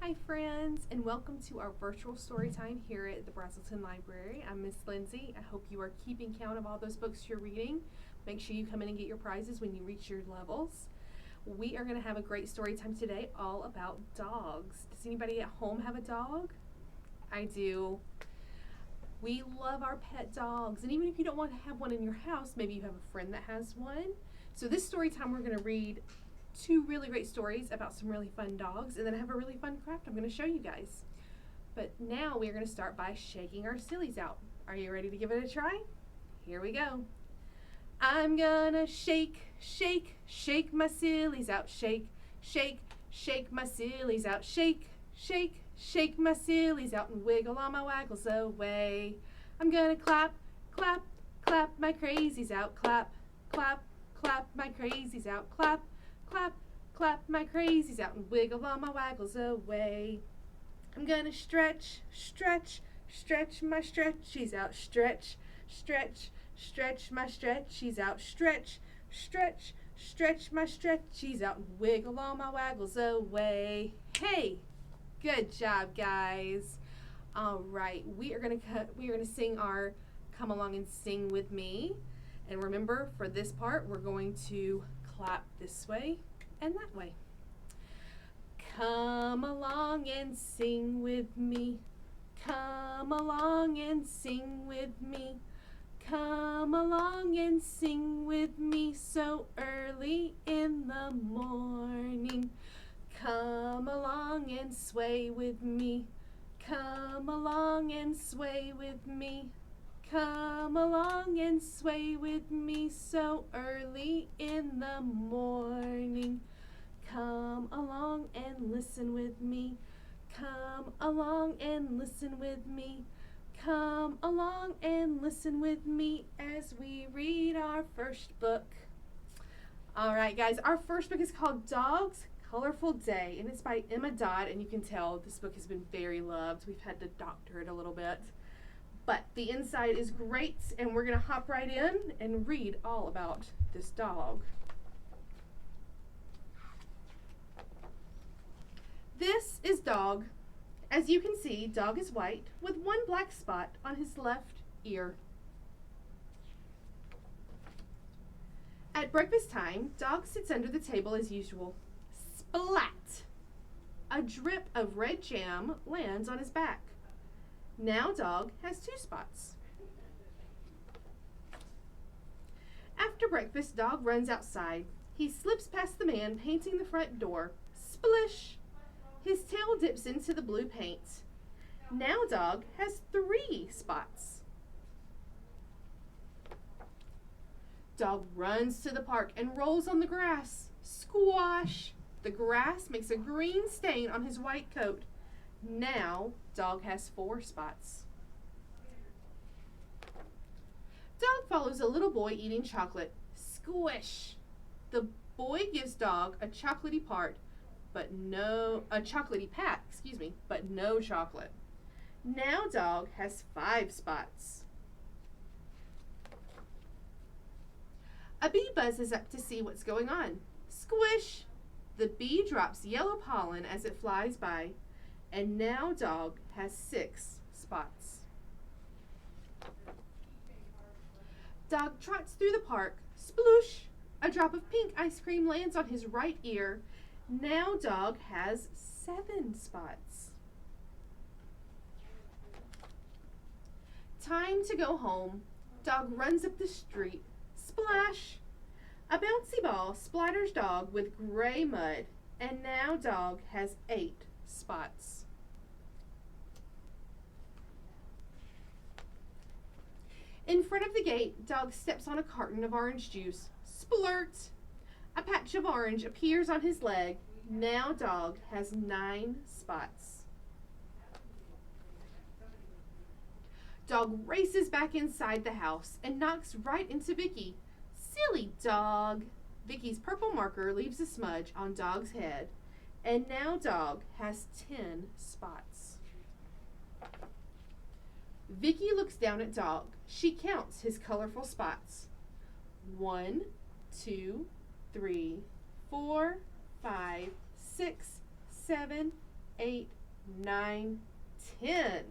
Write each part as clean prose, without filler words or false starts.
Hi friends, and welcome to our virtual story time here at the Braselton Library. I'm Miss Lindsay. I hope you are keeping count of all those books you're reading. Make sure you come in and get your prizes when you reach your levels. We are going to have a great story time today all about dogs. Does anybody at home have a dog? I do. We love our pet dogs, and even if you don't want to have one in your house, maybe you have a friend that has one. So this story time we're going to read two really great stories about some really fun dogs, and then I have a really fun craft I'm going to show you guys. But now we're going to start by shaking our sillies out. Are you ready to give it a try? Here we go. I'm gonna shake, shake, shake my sillies out. Shake, shake, shake my sillies out. Shake, shake, shake my sillies out and wiggle all my waggles away. I'm gonna clap, clap, clap my crazies out. Clap, clap, clap my crazies out. Clap, clap, clap my crazies out and wiggle all my waggles away. I'm gonna stretch, stretch, stretch my stretchies out. Stretch, stretch, stretch my stretchies out. Stretch, stretch, stretch my stretchies out and wiggle all my waggles away. Hey, good job, guys. All right, we are gonna sing our "Come Along and Sing with Me," and remember, for this part, we're going to clap this way and that way. Come along and sing with me. Come along and sing with me. Come along and sing with me so early in the morning. Come along and sway with me. Come along and sway with me. Come along and sway with me so early in the morning. Come along and listen with me. Come along and listen with me. Come along and listen with me as we read our first book. All right, guys, our first book is called Dog's Colorful Day, and it's by Emma Dodd, and you can tell this book has been very loved. We've had to doctor it a little bit. But the inside is great, and we're going to hop right in and read all about this dog. This is Dog. As you can see, Dog is white with one black spot on his left ear. At breakfast time, Dog sits under the table as usual. Splat! A drip of red jam lands on his back. Now Dog has two spots. After breakfast, Dog runs outside. He slips past the man painting the front door. Splish! His tail dips into the blue paint. Now Dog has three spots. Dog runs to the park and rolls on the grass. Squash! The grass makes a green stain on his white coat. Now Dog has four spots. Dog follows a little boy eating chocolate. Squish! The boy gives Dog a chocolatey pat, but no chocolate. Now Dog has five spots. A bee buzzes up to see what's going on. Squish! The bee drops yellow pollen as it flies by, and now Dog has six spots. Dog trots through the park. Sploosh! A drop of pink ice cream lands on his right ear. Now Dog has seven spots. Time to go home. Dog runs up the street. Splash! A bouncy ball splatters Dog with gray mud, and now Dog has eight spots. In front of the gate, Dog steps on a carton of orange juice. Splurt! A patch of orange appears on his leg. Now Dog has 9 spots. Dog races back inside the house and knocks right into Vicky. Silly Dog! Vicky's purple marker leaves a smudge on Dog's head, and now Dog has 10 spots. Vicky looks down at Dog. She counts his colorful spots. 1, 2, 3, 4, 5, 6, 7, 8, 9, 10.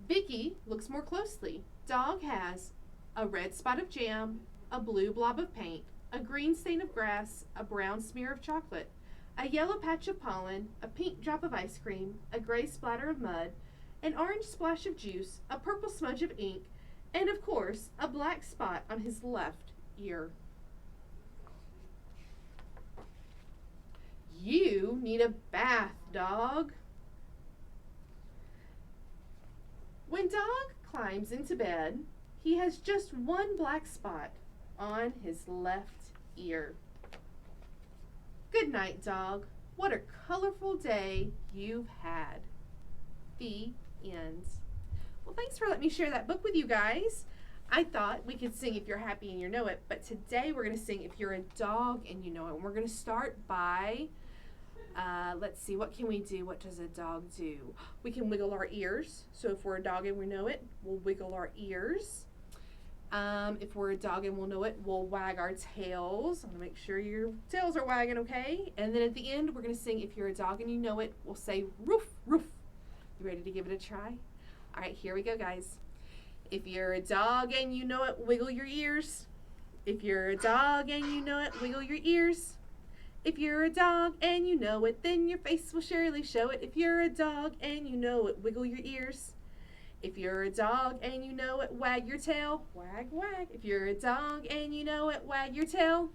Vicky looks more closely. Dog has a red spot of jam, a blue blob of paint, a green stain of grass, a brown smear of chocolate, a yellow patch of pollen, a pink drop of ice cream, a gray splatter of mud, an orange splash of juice, a purple smudge of ink, and of course, a black spot on his left ear. You need a bath, dog. When Dog climbs into bed, he has just one black spot on his left ear. Good night, Dog. What a colorful day you've had. The end. Well, thanks for letting me share that book with you guys. I thought we could sing If You're Happy and You Know It, but today we're going to sing If You're a Dog and You Know It. And we're going to start by, let's see, what can we do? What does a dog do? We can wiggle our ears. So if we're a dog and we know it, we'll wiggle our ears. If we're a dog and we'll know it, we'll wag our tails. I'm going to make sure your tails are wagging, okay? And then at the end, we're going to sing If You're a Dog and You Know It, we'll say roof, roof. You ready to give it a try? All right, here we go, guys. If you're a dog and you know it, wiggle your ears. If you're a dog and you know it, wiggle your ears. If you're a dog and you know it, then your face will surely show it. If you're a dog and you know it, wiggle your ears. If you're a dog and you know it, wag your tail. Wag, wag. If you're a dog and you know it, wag your tail.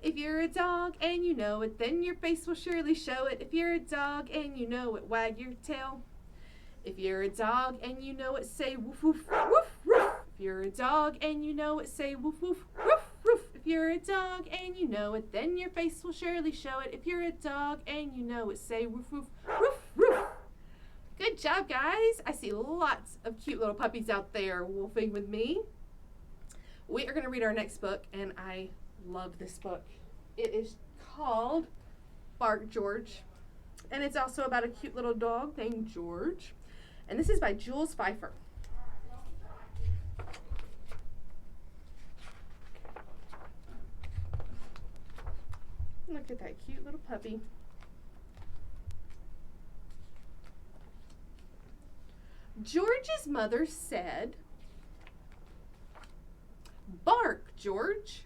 If you're a dog and you know it, then your face will surely show it. If you're a dog and you know it, wag your tail. If you're a dog and you know it, say woof, woof, woof, woof. If you're a dog and you know it, say woof, woof, woof, woof. If you're a dog and you know it, then your face will surely show it. If you're a dog and you know it, say woof, woof, woof, woof. Good job, guys. I see lots of cute little puppies out there wolfing with me. We are going to read our next book, and I love this book. It is called Bark George, and it's also about a cute little dog named George. And this is by Jules Pfeiffer. Look at that cute little puppy. George's mother said, "Bark, George."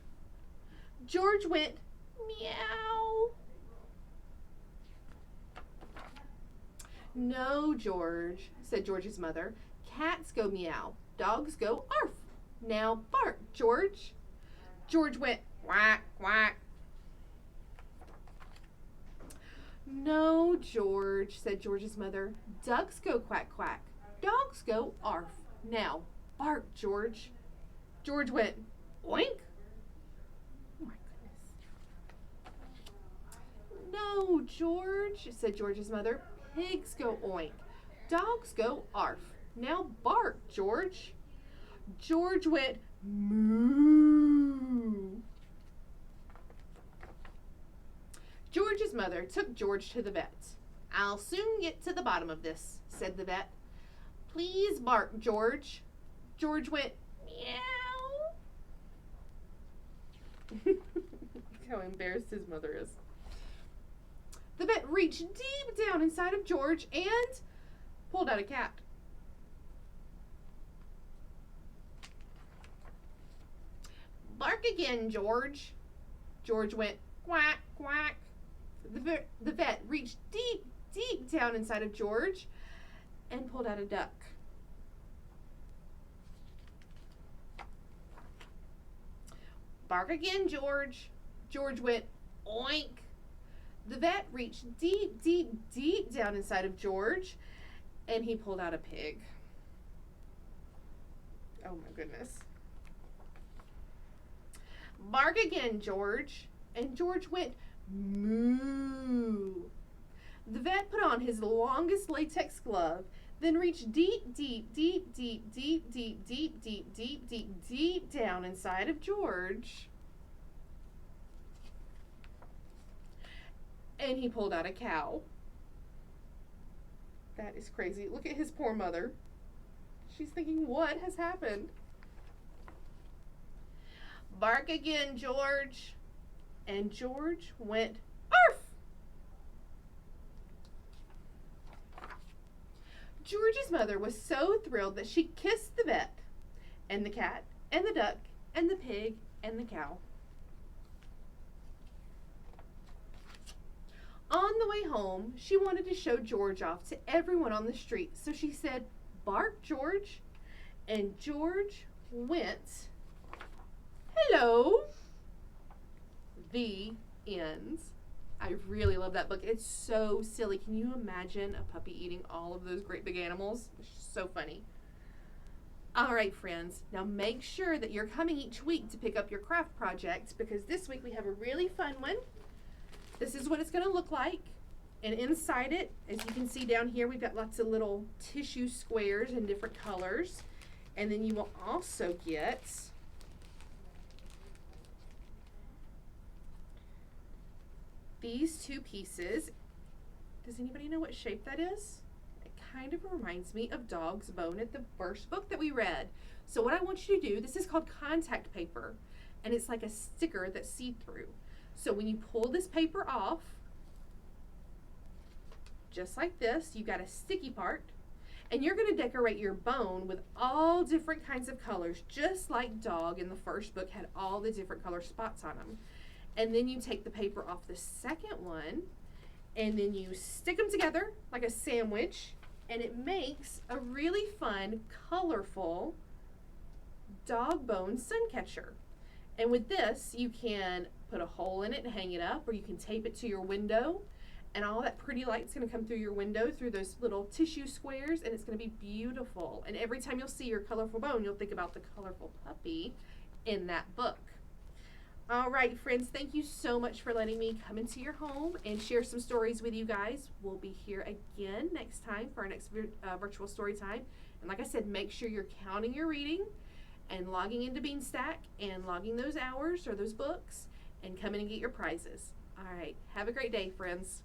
George went, "Meow." "No, George," said George's mother. "Cats go meow. Dogs go arf. Now bark, George." George went, "Quack, quack." "No, George," said George's mother. "Ducks go quack, quack. Dogs go arf. Now bark, George." George went, "Oink." Oh my goodness. "No, George," said George's mother. "Pigs go oink. Dogs go arf. Now bark, George." George went, "Moo." George's mother took George to the vet. "I'll soon get to the bottom of this," said the vet. "Please bark, George." George went, "Meow." Look how embarrassed his mother is. The vet reached deep down inside of George and pulled out a cat. "Bark again, George." George went, "Quack, quack." The vet reached deep, deep down inside of George and pulled out a duck. "Bark again, George." George went, "Oink." The vet reached deep, deep, deep down inside of George and he pulled out a pig. Oh my goodness. "Bark again, George." And George went, "Moo." The vet put on his longest latex glove, then reached deep, deep, deep, deep, deep, deep, deep, deep, deep, deep, deep down inside of George. And he pulled out a cow. That is crazy. Look at his poor mother. She's thinking, what has happened? "Bark again, George." And George went, "Arf." George's mother was so thrilled that she kissed the vet and the cat and the duck and the pig and the cow. On the way home, she wanted to show George off to everyone on the street, so she said, "Bark, George." And George went, "Hello." The end. I really love that book. It's so silly. Can you imagine a puppy eating all of those great big animals? It's so funny. All right, friends. Now make sure that you're coming each week to pick up your craft project, because this week we have a really fun one. This is what it's going to look like. And inside it, as you can see down here, we've got lots of little tissue squares in different colors. And then you will also get these two pieces. Does anybody know what shape that is? It kind of reminds me of Dog's Bone at the first book that we read. So what I want you to do, this is called contact paper, and it's like a sticker that's see-through. So when you pull this paper off, just like this, you've got a sticky part, and you're going to decorate your bone with all different kinds of colors, just like Dog in the first book had all the different color spots on them. And then you take the paper off the second one, and then you stick them together like a sandwich, and it makes a really fun, colorful dog bone sun catcher. And with this, you can put a hole in it and hang it up, or you can tape it to your window, and all that pretty light's going to come through your window through those little tissue squares, and it's going to be beautiful. And every time you'll see your colorful bone, you'll think about the colorful puppy in that book. All right, friends, thank you so much for letting me come into your home and share some stories with you guys. We'll be here again next time for our next virtual story time. And like I said, make sure you're counting your reading and logging into Beanstack and logging those hours or those books and coming and get your prizes. All right, have a great day, friends.